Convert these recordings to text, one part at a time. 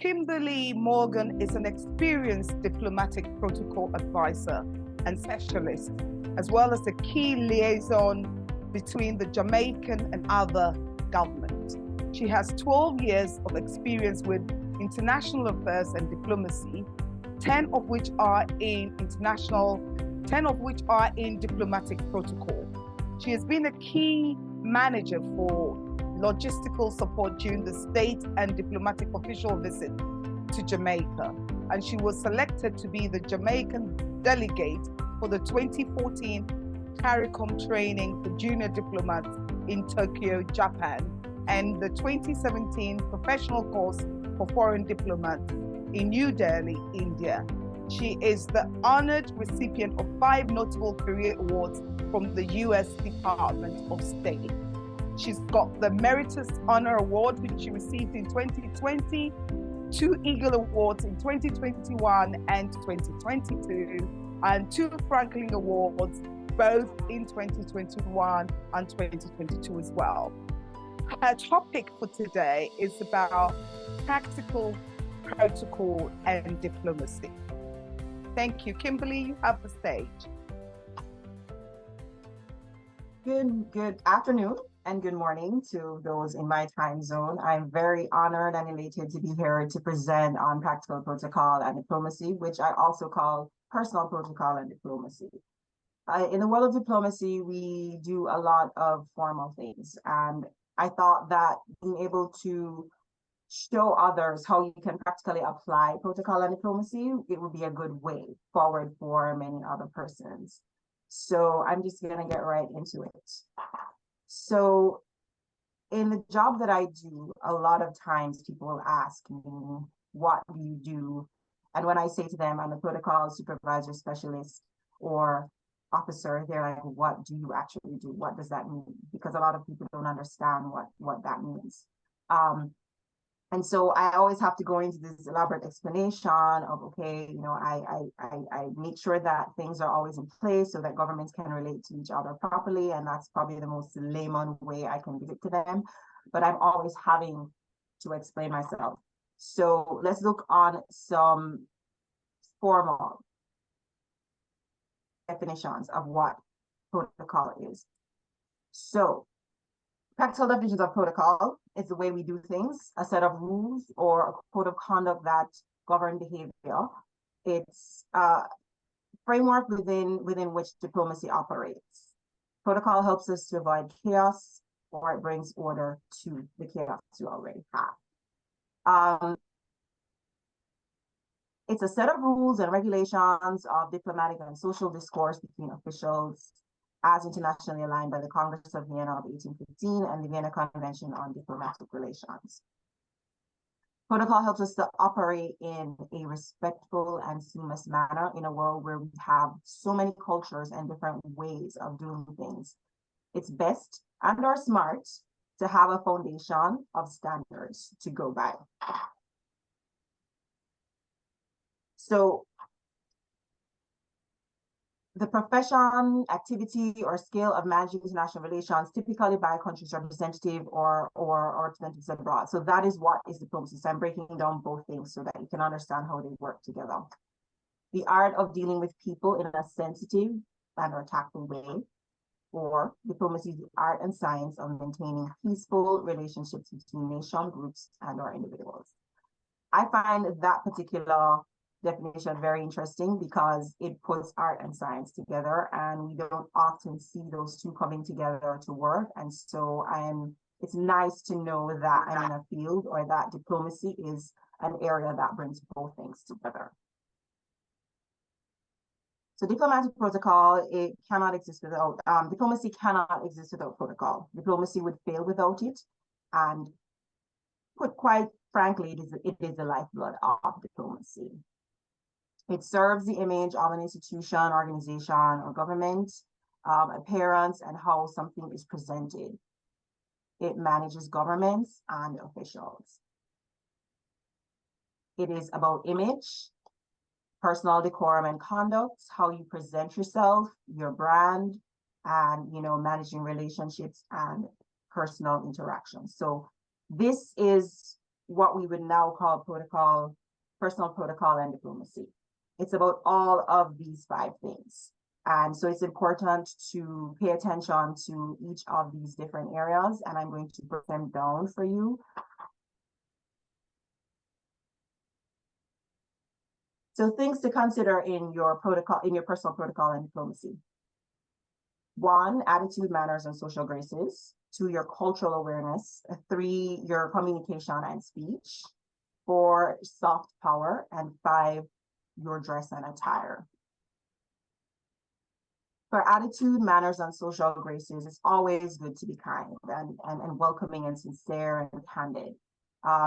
Kimberley Morgan is an experienced diplomatic protocol advisor and specialist, as well as a key liaison between the Jamaican and other governments. She has 12 years of experience with international affairs and diplomacy, 10 of which are in diplomatic protocol. She has been a key manager for logistical support during the state and diplomatic official visit to Jamaica, and she was selected to be the Jamaican delegate for the 2014 CARICOM training for junior diplomats in Tokyo, Japan, and the 2017 professional course for foreign diplomats in New Delhi, India. She is the honored recipient of 5 notable career awards from the U.S. Department of State. She's got the Meritus Honor Award, which she received in 2020, 2 Eagle Awards in 2021 and 2022, and 2 Franklin Awards, both in 2021 and 2022 as well. Her topic for today is about tactical protocol and diplomacy. Thank you. Kimberley, you have the stage. Good afternoon and good morning to those in my time zone. I'm very honored and elated to be here to present on practical protocol and diplomacy, which I also call personal protocol and diplomacy. In the world of diplomacy, we do a lot of formal things, and I thought that being able to show others how you can practically apply protocol and diplomacy, it would be a good way forward for many other persons. So I'm just gonna get right into it. So in the job that I do, a lot of times people will ask me, what do you do? And when I say to them, I'm a protocol supervisor specialist or officer, they're like, what do you actually do? What does that mean? Because a lot of people don't understand what that means. And so I always have to go into this elaborate explanation of, okay, you know, I make sure that things are always in place so that governments can relate to each other properly. And that's probably the most layman way I can give it to them. But I'm always having to explain myself. So let's look on some formal definitions of what protocol is. So practical definitions of protocol is the way we do things, a set of rules or a code of conduct that govern behavior. It's a framework within which diplomacy operates. Protocol helps us to avoid chaos, or it brings order to the chaos you already have. It's a set of rules and regulations of diplomatic and social discourse between officials, as internationally aligned by the Congress of Vienna of 1815 and the Vienna Convention on Diplomatic Relations. Protocol helps us to operate in a respectful and seamless manner in a world where we have so many cultures and different ways of doing things. It's best and or smart to have a foundation of standards to go by. So the profession, activity, or skill of managing international relations, typically by a country's representative or representatives abroad. So that is what is diplomacy. So I'm breaking down both things so that you can understand how they work together. The art of dealing with people in a sensitive and or tactful way, or diplomacy is the art and science of maintaining peaceful relationships between nation groups and or individuals. I find that particular definition very interesting because it puts art and science together, and we don't often see those two coming together to work. And so it's nice to know that I'm in a field or that diplomacy is an area that brings both things together. So diplomatic protocol, it cannot exist without, diplomacy cannot exist without protocol. Diplomacy would fail without it. And put quite frankly, it is the lifeblood of diplomacy. It serves the image of an institution, organization, or government, appearance, and how something is presented. It manages governments and officials. It is about image, personal decorum and conduct, how you present yourself, your brand, and managing relationships and personal interactions. So this is what we would now call protocol, personal protocol, and diplomacy. It's about all of these 5 things. And so it's important to pay attention to each of these different areas, and I'm going to break them down for you. So things to consider in your protocol, in your personal protocol and diplomacy. 1, attitude, manners, and social graces. 2, your cultural awareness. 3, your communication and speech. 4, soft power. And 5, your dress and attire. For attitude, manners, and social graces, it's always good to be kind and welcoming and sincere and candid.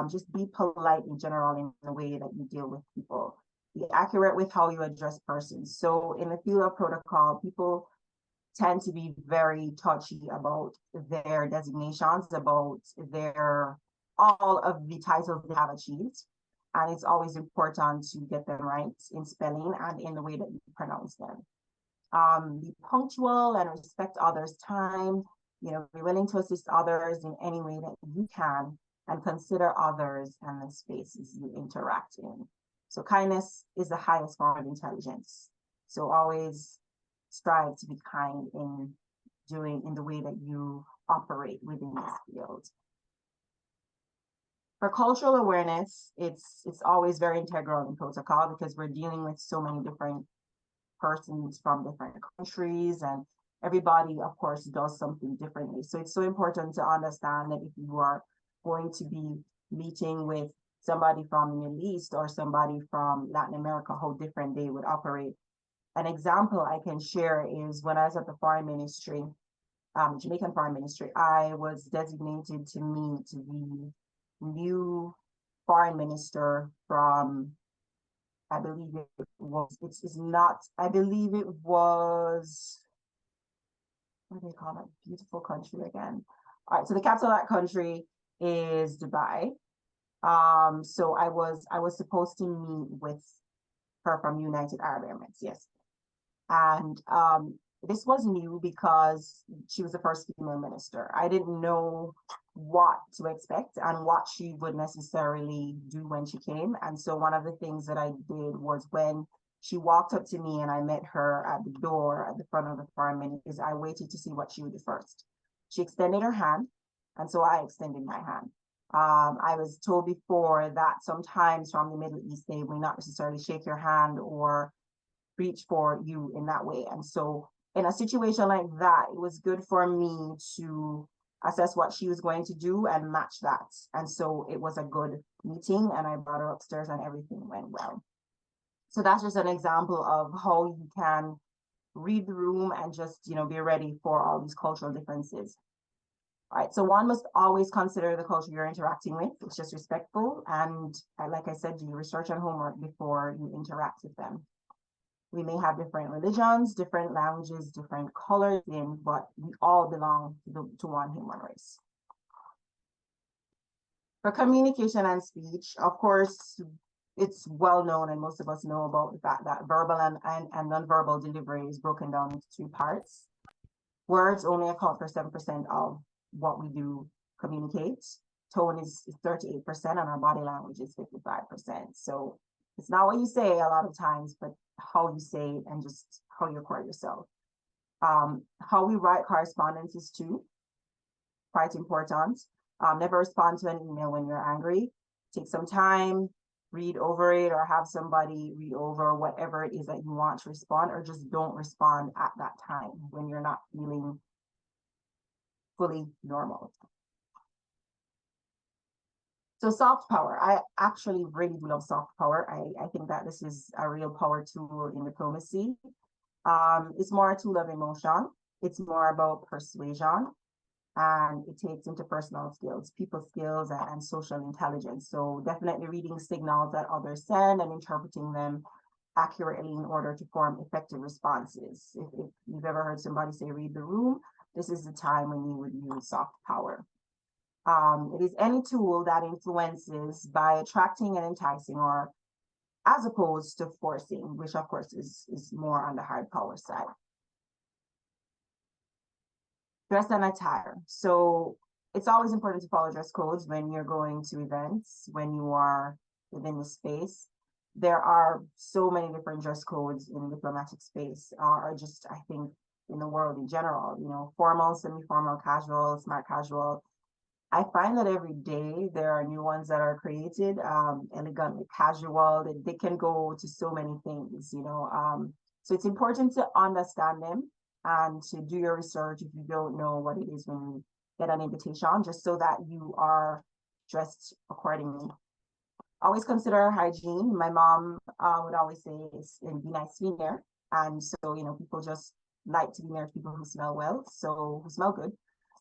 Just be polite in general in the way that you deal with people. Be accurate with how you address persons. So in the field of protocol, people tend to be very touchy about their designations, about their all of the titles they have achieved. And it's always important to get them right in spelling and in the way that you pronounce them. Be punctual and respect others' time. You know, be willing to assist others in any way that you can, and consider others and the spaces you interact in. So kindness is the highest form of intelligence. So always strive to be kind in the way that you operate within this field. For cultural awareness, it's always very integral in protocol because we're dealing with so many different persons from different countries, and everybody, of course, does something differently. So it's so important to understand that if you are going to be meeting with somebody from the Middle East or somebody from Latin America, how different they would operate. An example I can share is when I was at the foreign ministry, Jamaican foreign ministry, I was designated to meet the new foreign minister from, I believe it was, it's not, I believe it was, what do they call that beautiful country again? All right, so the capital of that country is Dubai. So I was supposed to meet with her from United Arab Emirates, yes. And this was new because she was the first female minister. I didn't know what to expect and what she would necessarily do when she came. And so one of the things that I did was when she walked up to me and I met her at the door at the front of the foreign ministry, is I waited to see what she would do first. She extended her hand, and so I extended my hand. I was told before that sometimes from the Middle East, they will not necessarily shake your hand or reach for you in that way. And so in a situation like that, it was good for me to assess what she was going to do and match that. And so it was a good meeting, and I brought her upstairs and everything went well. So that's just an example of how you can read the room and just, you know, be ready for all these cultural differences. All right, so one must always consider the culture you're interacting with. It's just respectful. And like I said, do your research and homework before you interact with them. We may have different religions, different languages, different colors in, but we all belong to one human race. For communication and speech, of course, it's well known, and most of us know about the fact that verbal and nonverbal delivery is broken down into 2 parts. Words only account for 7% of what we do communicate. Tone is 38%, and our body language is 55%. So it's not what you say a lot of times, but how you say it and just how you acquire yourself. How we write correspondence is too quite important. Never respond to an email when you're angry. Take some time, read over it, or have somebody read over whatever it is that you want to respond, or just don't respond at that time when you're not feeling fully normal. So soft power, I actually really do love soft power. I think that this is a real power tool in diplomacy. It's more a tool of emotion. It's more about persuasion, and it takes interpersonal skills, people skills, and social intelligence. So definitely reading signals that others send and interpreting them accurately in order to form effective responses. If you've ever heard somebody say, read the room, this is the time when you would use soft power. It is any tool that influences by attracting and enticing, or as opposed to forcing, which of course is more on the hard power side. Dress and attire. So it's always important to follow dress codes when you're going to events, when you are within the space. There are so many different dress codes in the diplomatic space, or just, I think, in the world in general, you know, formal, semi-formal, casual, smart casual. I find that every day there are new ones that are created, elegantly casual, that they can go to so many things, you know. So it's important to understand them and to do your research if you don't know what it is when you get an invitation, just so that you are dressed accordingly. Always consider hygiene. My mom would always say, be nice to be near. And so, you know, people just like to be near people who smell well, so who smell good.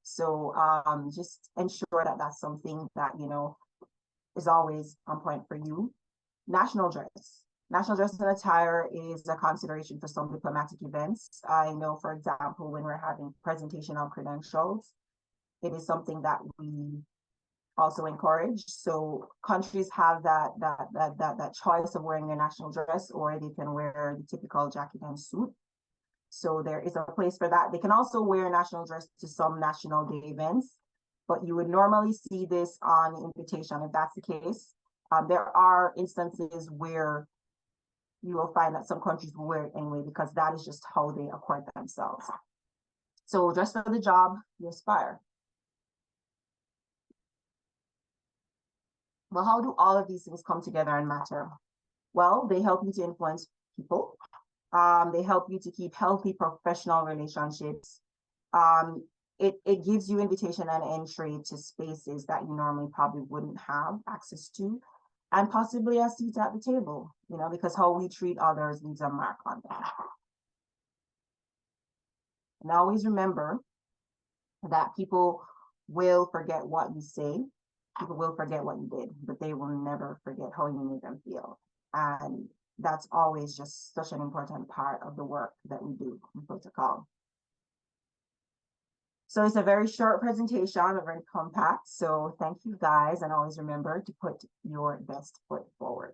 So just ensure that that's something that, you know, is always on point for you. National dress. National dress and attire is a consideration for some diplomatic events. I know, for example, when we're having presentation of credentials, it is something that we also encourage. So countries have that choice of wearing their national dress, or they can wear the typical jacket and suit. So there is a place for that. They can also wear national dress to some national day events, but you would normally see this on the invitation if that's the case. There are instances where you will find that some countries will wear it anyway, because that is just how they acquire themselves. So dress for the job you aspire. Well, how do all of these things come together and matter? Well, they help you to influence people. They help you to keep healthy professional relationships. It gives you invitation and entry to spaces that you normally probably wouldn't have access to, and possibly a seat at the table, you know, because how we treat others leaves a mark on them. And always remember that people will forget what you say, people will forget what you did, but they will never forget how you made them feel. And that's always just such an important part of the work that we do in protocol. So it's a very short presentation, very compact. So thank you guys, and always remember to put your best foot forward.